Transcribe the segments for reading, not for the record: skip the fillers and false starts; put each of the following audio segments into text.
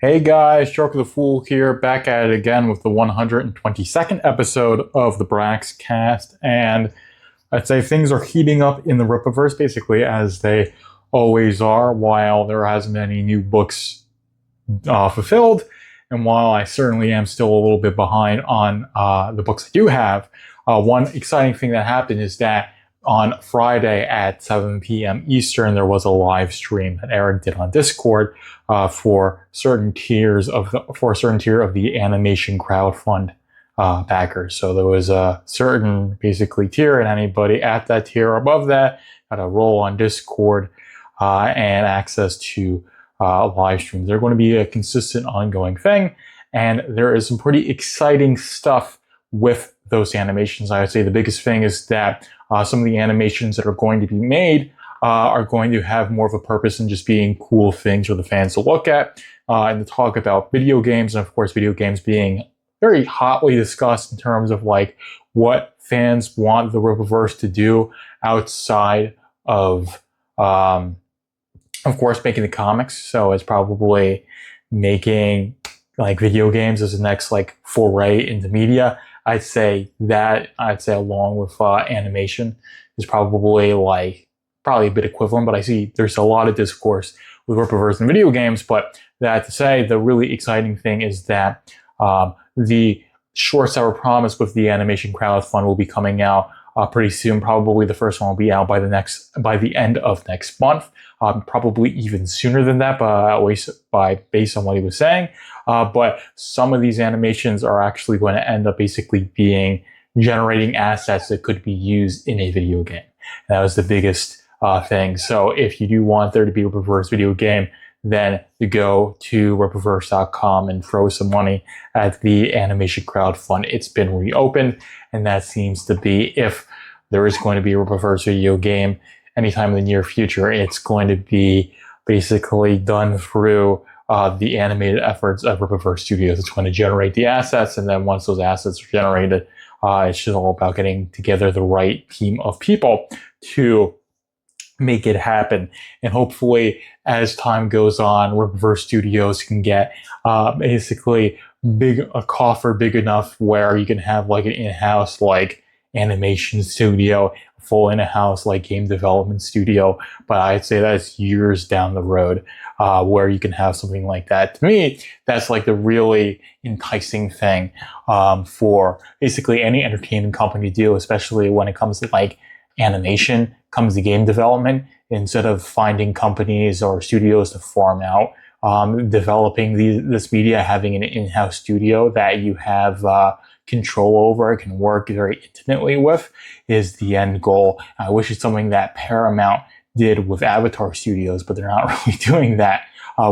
Hey guys, Joker the Fool here, back at it again with the 122nd episode of the Braxcast, and I'd say things are heating up in the Rippaverse basically as they always are, while there hasn't been any new books fulfilled, and while I certainly am still a little bit behind on the books I do have. One exciting thing that happened is that on Friday at 7 p.m. Eastern, there was a live stream that Eric did on Discord for a certain tier of the animation crowdfund backers. So there was a certain basically tier, and anybody at that tier or above that got a role on Discord and access to live streams. They're going to be a consistent, ongoing thing, and there is some pretty exciting stuff with those animations. I would say the biggest thing is that some of the animations that are going to be made are going to have more of a purpose than just being cool things for the fans to look at and to talk about video games, and of course video games being very hotly discussed in terms of like what fans want the Rippaverse to do outside of course making the comics. So it's probably making like video games as the next like foray into media. I'd say along with animation is probably a bit equivalent, but I see there's a lot of discourse with Rippaverse and video games. But that to say, the really exciting thing is that the shorts that were promised with the animation crowdfund will be coming out pretty soon. Probably the first one will be out by the end of next month. Probably even sooner than that, but at least based on what he was saying. But some of these animations are actually going to end up basically generating assets that could be used in a video game. And that was the biggest thing. So if you do want there to be a Rippaverse video game, then you go to Rippaverse.com and throw some money at the animation crowdfund. It's been reopened, and that seems to be, if there is going to be a Rippaverse video game anytime in the near future, it's going to be basically done through the animated efforts of Rippaverse Studios. It's going to generate the assets, and then once those assets are generated, it's just all about getting together the right team of people to make it happen. And hopefully, as time goes on, Rippaverse Studios can get basically a coffer big enough where you can have like an in-house like animation studio, full in-house like game development studio. But I'd say that's years down the road where you can have something like that. To me, that's like the really enticing thing for basically any entertainment company to do, especially when it comes to like animation, comes to game development. Instead of finding companies or studios to farm out, developing this media, having an in-house studio that you have control over, can work very intimately with, is the end goal. I wish it's something that Paramount did with Avatar Studios, but they're not really doing that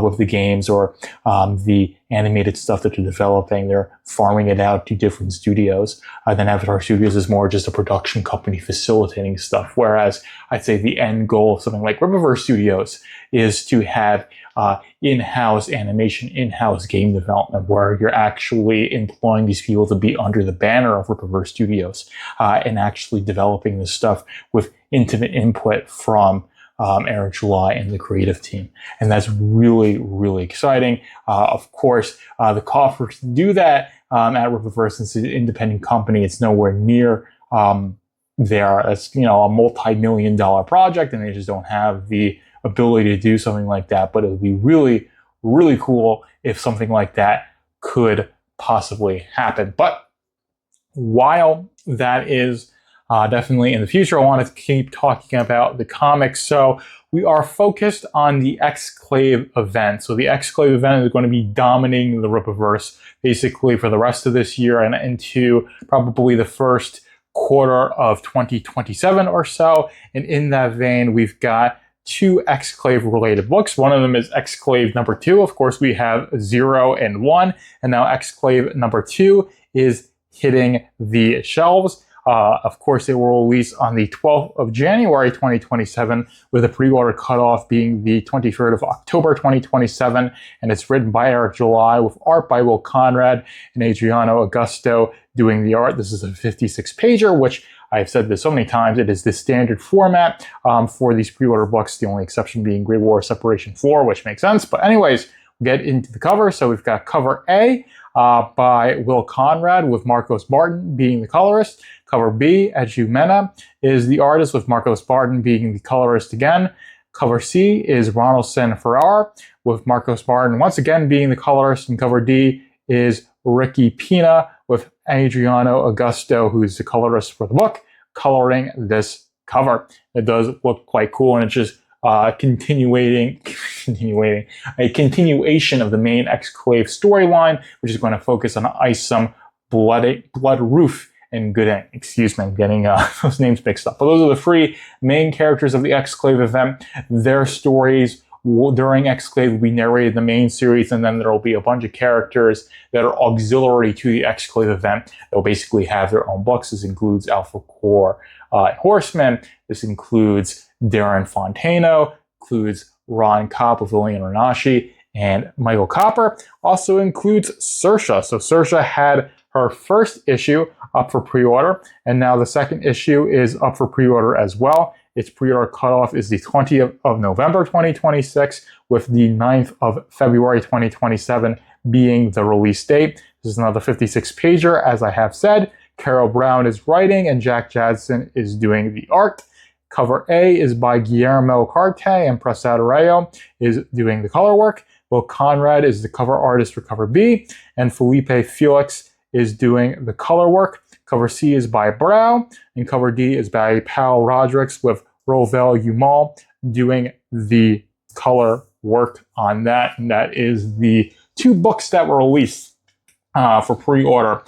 with the games or the animated stuff that they're developing. They're farming it out to different studios. Then Avatar Studios is more just a production company facilitating stuff. Whereas I'd say the end goal of something like Rippaverse Studios is to have in-house animation, in-house game development, where you're actually employing these people to be under the banner of Rippaverse Studios and actually developing this stuff with intimate input from Eric July and the creative team. And that's really, really exciting. Of course, the coffers to do that at Rippaverse, since it's an independent company, it's nowhere near there. It's, a multi-million-dollar project, and they just don't have the ability to do something like that. But it would be really, really cool if something like that could possibly happen. But while that is definitely in the future, I want to keep talking about the comics. So we are focused on the Exclave event. So the Exclave event is going to be dominating the Rippaverse basically for the rest of this year and into probably the first quarter of 2027 or so. And in that vein, we've got two Exclave related books. One of them is Exclave number 2. Of course, we have 0 and 1, and now Exclave number 2 is hitting the shelves. Of course, it will release on the 12th of January 2027, with the pre-order cutoff being the 23rd of October 2027. And it's written by Eric July with art by Will Conrad and Adriano Augusto doing the art. This is a 56-pager, which I've said this so many times. It is the standard format for these pre-order books, the only exception being Great War Separation 4, which makes sense. But anyways, get into the cover. So we've got cover A by Will Conrad with Marcos Martin being the colorist. Cover B, Ejumena, is the artist with Marcos Martin being the colorist again. Cover C is Ronaldson Ferrar with Marcos Martin once again being the colorist. And cover D is Ricky Pina with Adriano Augusto, who's the colorist for the book, coloring this cover. It does look quite cool, and it's just continuing a continuation of the main Exclave storyline, which is going to focus on Isom, Blood Roof, and Gooding. Excuse me, I'm getting those names mixed up. But those are the three main characters of the Exclave event. Their stories during Exclave will be narrated in the main series, and then there will be a bunch of characters that are auxiliary to the Exclave event. They'll basically have their own books. This includes Alpha Core Horseman. This includes Darren Fontano, includes Ron Kopp of Lillian Renashi, and Michael Copper. Also includes Saoirse. So Saoirse had her first issue up for pre-order, and now the second issue is up for pre-order as well. Its pre-order cutoff is the 20th of November 2026, with the 9th of February 2027 being the release date. This is another 56-pager, as I have said. Carol Brown is writing, and Jack Jadson is doing the art. Cover A is by Guillermo Carte, and Prasad Arroyo is doing the color work. Will Conrad is the cover artist for cover B, and Felipe Felix is doing the color work. Cover C is by Brow, and cover D is by Pal Rodrigues with Rovell Umal doing the color work on that. And that is the two books that were released for pre-order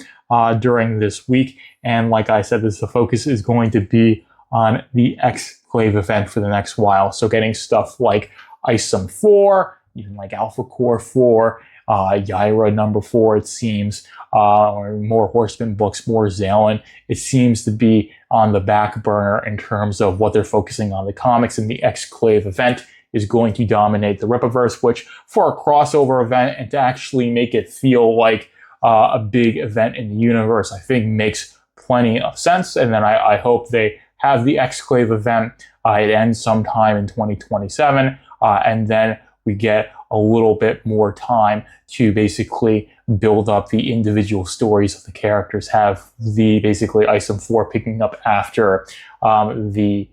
during this week. And like I said, the focus is going to be on the Exclave event for the next while. So getting stuff like Isom 4, even like Alpha Core 4, Yaira number 4, it seems, or more Horseman books, more Zalen. It seems to be on the back burner in terms of what they're focusing on. The comics and the Exclave event is going to dominate the Rippaverse, which for a crossover event and to actually make it feel like a big event in the universe, I think makes plenty of sense. And then I hope they have the Exclave event. It ends sometime in 2027, and then we get a little bit more time to basically build up the individual stories of the characters, have the basically Isom 4 picking up after the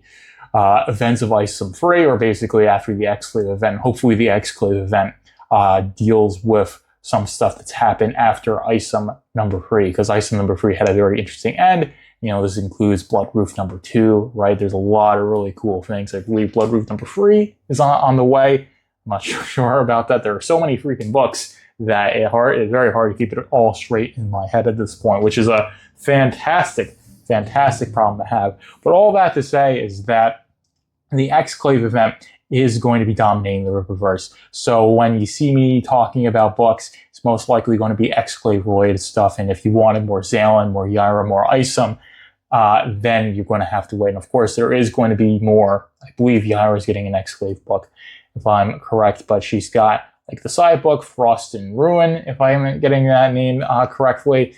events of Isom 3, or basically after the Exclave event. Hopefully the Exclave event deals with some stuff that's happened after Isom number 3, because Isom number 3 had a very interesting end. You know, this includes Blood Roof number 2, right? There's a lot of really cool things. I believe Blood Roof number 3 is on the way. I'm not sure about that. There are so many freaking books that it's very hard to keep it all straight in my head at this point, which is a fantastic problem to have. But all that to say is that the Exclave event is going to be dominating the Rippaverse. So when you see me talking about books, it's most likely going to be Exclave related stuff. And if you wanted more Zalen, more Yaira, more Isom, then you're going to have to wait. And of course, there is going to be more. I believe Yaira is getting an Exclave book, if I'm correct, but she's got like the side book, Frost and Ruin, if I'm getting that name correctly.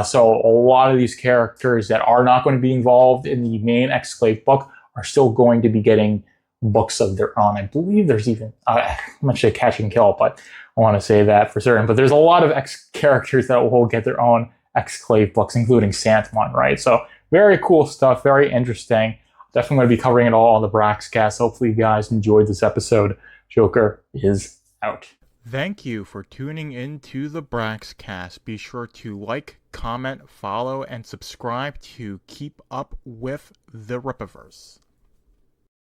So a lot of these characters that are not going to be involved in the main Exclave book are still going to be getting books of their own. I believe there's even, I'm not sure Catch and Kill, but I want to say that for certain. But there's a lot of characters that will get their own Exclave books, including Santamon, right? So very cool stuff, very interesting. Definitely going to be covering it all on the Braxcast. Hopefully you guys enjoyed this episode. Joker is out. Thank you for tuning in to the Braxcast. Be sure to like, comment, follow, and subscribe to keep up with the Rippaverse.